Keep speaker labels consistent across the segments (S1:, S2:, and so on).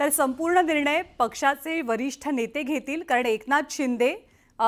S1: तर संपूर्ण निर्णय पक्षाचे वरिष्ठ नेते घेतील, कारण एकनाथ शिंदे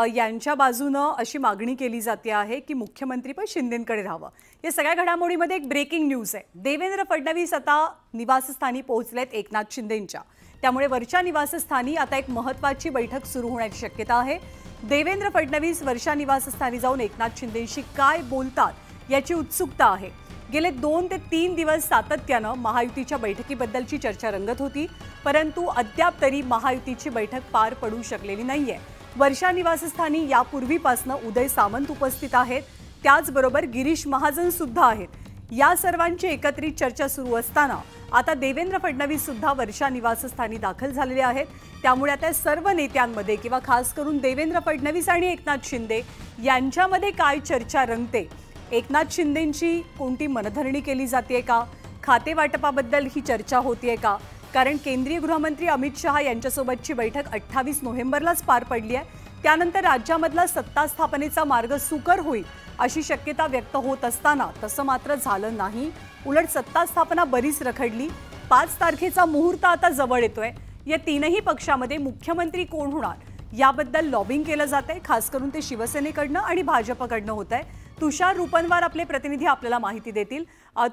S1: यांच्या बाजूनं अशी मागणी केली जाते आहे की मुख्यमंत्रीपद शिंदेंकडे राहावं। या सगळ्या घडामोडीमध्ये एक ब्रेकिंग न्यूज आहे। देवेंद्र फडणवीस आता निवासस्थानी पोहोचलेत एकनाथ शिंदेंच्या, त्यामुळे वरच्या निवासस्थानी आता एक महत्त्वाची बैठक सुरू होण्याची शक्यता आहे। देवेंद्र फडणवीस वरच्या निवासस्थानी जाऊन एकनाथ शिंदेंशी काय बोलतात याची उत्सुकता आहे। गेले 2 ते 3 दिवस सातत्यानं महायुतीच्या बैठकीबद्दलची चर्चा रंगत होती, परंतु अद्याप तरी महायुतीची बैठक पार पडू शकलेली नाहीये। वर्षा निवासस्थानी यापूर्वीपासून उदय सामंत उपस्थित आहेत, त्याचबरोबर गिरीश महाजन सुद्धा आहेत। या सर्वांची एकत्रित चर्चा सुरू असताना आता देवेंद्र फडणवीस सुद्धा वर्षा निवासस्थानी दाखल झालेले आहेत। त्यामुळे आता सर्व नेत्यांमध्ये किंवा खास करून देवेंद्र फडणवीस आणि एकनाथ शिंदे यांच्यामध्ये काय चर्चा रंगते, एकनाथ शिंदेंची कोणती मनधरणी केली जाते का, खाते वाटपाबद्दल ही चर्चा होतीये का, कारण केंद्रीय गृहमंत्री अमित शहा यांच्यासोबतची बैठक 28 नोव्हेंबरलाच पार पडली आहे। त्यानंतर राज्यामधला सत्ता स्थापनेचा मार्ग सुकर होईल अशी शक्यता व्यक्त होत असताना तसं मात्र झालं नाही। उलट सत्ता स्थापना बरीच रखडली। 5 तारखेचा मुहूर्त आता जवळ येतोय। या तीनही पक्षामध्ये मुख्यमंत्री कोण होणार याबद्दल लॉबिंग केलं जातंय, खास करून ते शिवसेनेकडनं आणि भाजपकडनं होतंय। तुषार रुपनवार आपले प्रतिनिधी आपल्याला माहिती देतील।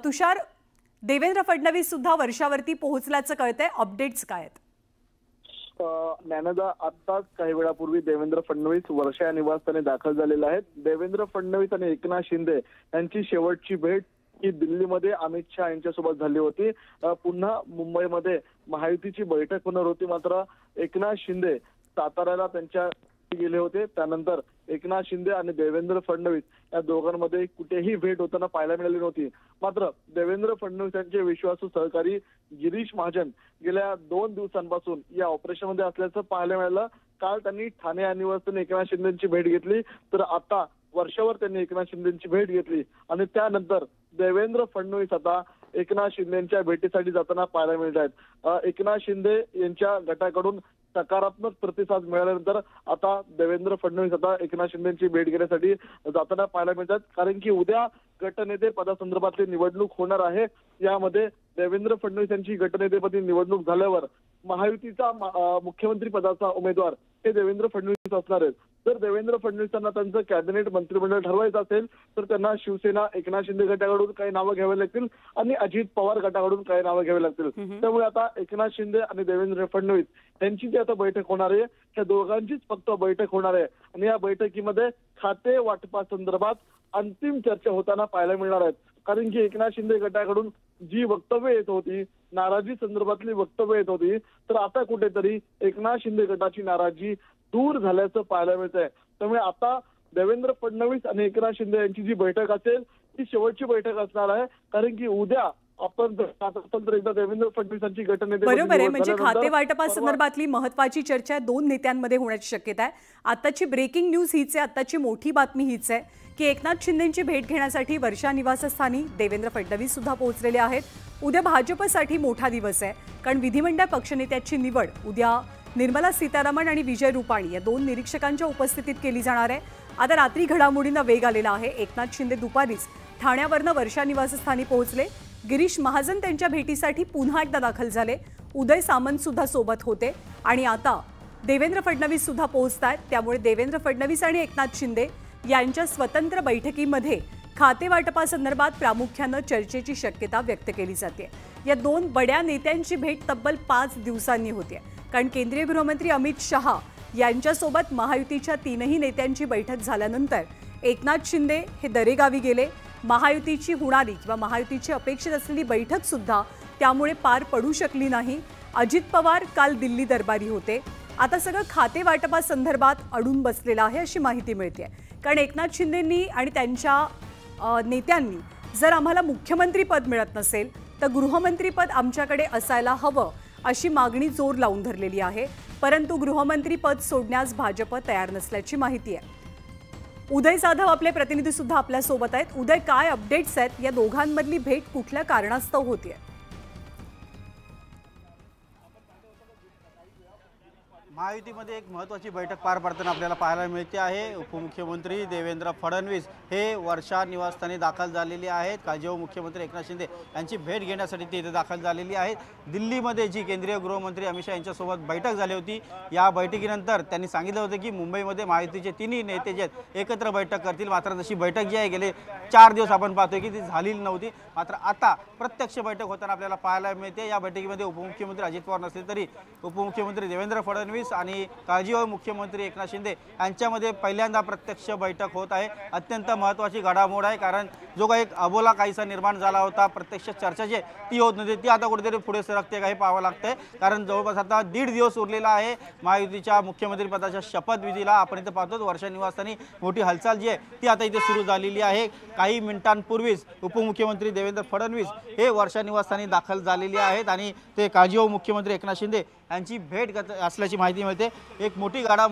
S1: तुषार, देवेंद्र फडणवीस सुद्धा वर्षावरती पोहोचल्याचं कळतंय, अपडेट्स काय आहेत?
S2: ज्ञानदा, आताच काही वेळापूर्वी देवेंद्र फडणवीस वर्षा या निवासस्थानी दाखल झालेले आहेत। देवेंद्र फडणवीस आणि एकनाथ शिंदे यांची शेवटची भेट ही दिल्लीमध्ये अमित शहा यांच्यासोबत झाली होती। पुन्हा मुंबईमध्ये महायुतीची बैठक होणार होती, मात्र एकनाथ शिंदे साताऱ्याला त्यांच्या गेले होते। त्यानंतर एकनाथ शिंदे आणि देवेंद्र फडणवीस या दोघांमध्ये कुठेही भेट होताना पाहायला मिळाली नव्हती। मात्र देवेंद्र फडणवीस यांचे विश्वासू सहकारी गिरीश महाजन गेल्या 2 दिवसांपासून या ऑपरेशनमध्ये असल्याचं पाहायला मिळालं। काल त्यांनी ठाणे या निवासस्थानी एकनाथ शिंदेंची भेट घेतली, तर आता वर्षावर त्यांनी एकनाथ शिंदेंची भेट घेतली आणि त्यानंतर देवेंद्र फडणवीस आता एकनाथ शिंदेंच्या भेटीसाठी जाताना पाहायला मिळत आहेत। एकनाथ शिंदे यांच्या गटाकडून सकारात्मक प्रतिसाद मिळाल्यानंतर आता देवेंद्र फडणवीस आता एकनाथ शिंदेंची भेट घेण्यासाठी जाताना पाहायला मिळतात, कारण की उद्या गटनेते पदासंदर्भातली निवडणूक होणार आहे। यामध्ये देवेंद्र फडणवीस यांची गटनेतेपदी निवडणूक झाल्यावर महायुतीचा मुख्यमंत्री पदाचा उमेदवार हे देवेंद्र फडणवीस असणार आहेत। जर देवेंद्र फडणवीसांना त्यांचं कॅबिनेट मंत्रिमंडळ ठरवायचं असेल तर त्यांना शिवसेना एकनाथ शिंदे गटाकडून काही नावं घ्यावी लागतील आणि अजित पवार गटाकडून काही नावं घ्यावी लागतील। त्यामुळे आता एकनाथ शिंदे आणि देवेंद्र फडणवीस यांची जी आता बैठक होणार आहे त्या दोघांचीच फक्त बैठक होणार आहे आणि या बैठकीमध्ये खाते वाटपासंदर्भात अंतिम चर्चा होताना पाहायला मिळणार आहेत, कारण की एकनाथ शिंदे गटाकडून जी वक्तव्य येत होती, नाराजी संदर्भातली वक्तव्य येत होती, तर आता कुठेतरी एकनाथ शिंदे गटाची नाराजी दूर झाल्याचं पाहायला मिळत आहे। त्यामुळे आता देवेंद्र फडणवीस आणि एकनाथ शिंदे यांची जी बैठक असेल ती शेवटची बैठक असणार आहे, कारण की उद्या आपण एकदा देवेंद्र फडणवीसांची गटनेते
S1: बरोबर आहे, म्हणजे खाते वाटपासंदर्भातली महत्त्वाची चर्चा 2 नेत्यांमध्ये होण्याची शक्यता आहे। आताची ब्रेकिंग न्यूज हीच आहे, आताची मोठी बातमी हीच आहे की एकनाथ शिंदेंची भेट घेण्यासाठी वर्षा निवासस्थानी देवेंद्र फडणवीस सुद्धा पोहोचलेले आहेत। उद्या भाजपसाठी मोठा दिवस आहे, कारण विधिमंडळ पक्षनेत्याची निवड उद्या निर्मला सीतारामन आणि विजय रुपाणी या 2 निरीक्षकांच्या उपस्थितीत केली जाणार आहे। आता रात्री घडामोडींना वेग आलेला आहे। एकनाथ शिंदे दुपारीच ठाण्यावरनं वर्षा निवासस्थानी पोहोचले। गिरीश महाजन त्यांच्या भेटीसाठी पुन्हा एकदा दाखल झाले। उदय सामंत सुद्धा सोबत होते आणि आता देवेंद्र फडणवीस सुद्धा पोहोचतायत। त्यामुळे देवेंद्र फडणवीस आणि एकनाथ शिंदे यांच्या स्वतंत्र बैठकीमध्ये खाते वाटपासंदर्भात प्रामुख्यानं चर्चेची शक्यता व्यक्त केली जाते। या 2 बड्या नेत्यांची भेट तब्बल 5 दिवसांनी होते, कारण केंद्रीय गृहमंत्री अमित शहा यांच्यासोबत महायुतीच्या 3ही नेत्यांची बैठक झाल्यानंतर एकनाथ शिंदे हे दरेगावी गेले। महायुतीची होणारी किंवा महायुतीची अपेक्षित असलेली बैठक सुद्धा त्यामुळे पार पडू शकली नाही। अजित पवार काल दिल्ली दरबारी होते। आता सगळं खाते वाटपासंदर्भात अडून बसलेलं आहे अशी माहिती मिळते, कारण एकनाथ शिंदेंनी आणि त्यांच्या नेत्यांनी जर आम्हाला मुख्यमंत्री पद मिळत नसेल तर गृहमंत्रीपद आमच्याकडे असायला हवं अशी मागणी जोर लावून धरलेली आहे, परंतु गृहमंत्री पद सोडण्यास भाजप तयार नसल्याची माहिती आहे। उदय जाधव आपले प्रतिनिधी सुद्धा आपल्या सोबत आहेत। उदय, काय अपडेट्स आहेत? या दोघांमधली भेट कुठल्या कारणास्तव होतीये?
S3: महायुतीमध्ये एक महत्त्वाची बैठक पार पडताना आपल्याला पाहायला मिळते आहे। उपमुख्यमंत्री देवेंद्र फडणवीस हे वर्षा निवासस्थानी दाखल झालेले आहेत। काळजीवाहू मुख्यमंत्री एकनाथ शिंदे यांची भेट घेण्यासाठी ते इथे दाखल झालेली आहेत। दिल्लीमध्ये जी केंद्रीय गृहमंत्री अमित शहा यांच्यासोबत बैठक झाली होती, या बैठकीनंतर त्यांनी सांगितलं होतं की मुंबईमध्ये महायुतीचे तिन्ही नेते जे आहेत एकत्र बैठक करतील। मात्र तशी बैठक जी आहे गेले 4 दिवस आपण पाहतोय की ती झालेली नव्हती। मात्र आता प्रत्यक्ष बैठक होताना आपल्याला पाहायला मिळते। या बैठकीमध्ये उपमुख्यमंत्री अजित पवार नसले तरी उपमुख्यमंत्री देवेंद्र फडणवीस आणि काळजीवाहू मुख्यमंत्री एकनाथ शिंदे यांच्यामध्ये पहिल्यांदा प्रत्यक्ष बैठक होत आहे। अत्यंत महत्त्वाची घडामोड आहे, कारण जो काही एक अबोला काहीसा निर्माण झाला होता, प्रत्यक्ष चर्चा जी ती होत नव्हती, ती आता कुठेतरी पुढे सरकते काही पाहावं लागतंय। कारण जवळपास आता 1.5 दिवस उरलेला आहे महायुतीच्या मुख्यमंत्रीपदाच्या शपथविधीला। आपण इथे पाहतो वर्षा निवासस्थानी मोठी हालचाल जी आहे ती आता इथे सुरू झालेली आहे। काही मिनिटांपूर्वीच उपमुख्यमंत्री देवेंद्र फडणवीस हे वर्षा निवासस्थानी दाखल झालेले आहेत आणि ते काळजीवाहू मुख्यमंत्री एकनाथ शिंदे यांची भेट घेत असल्याची माहिती मिळते। एक मोठी घडामोड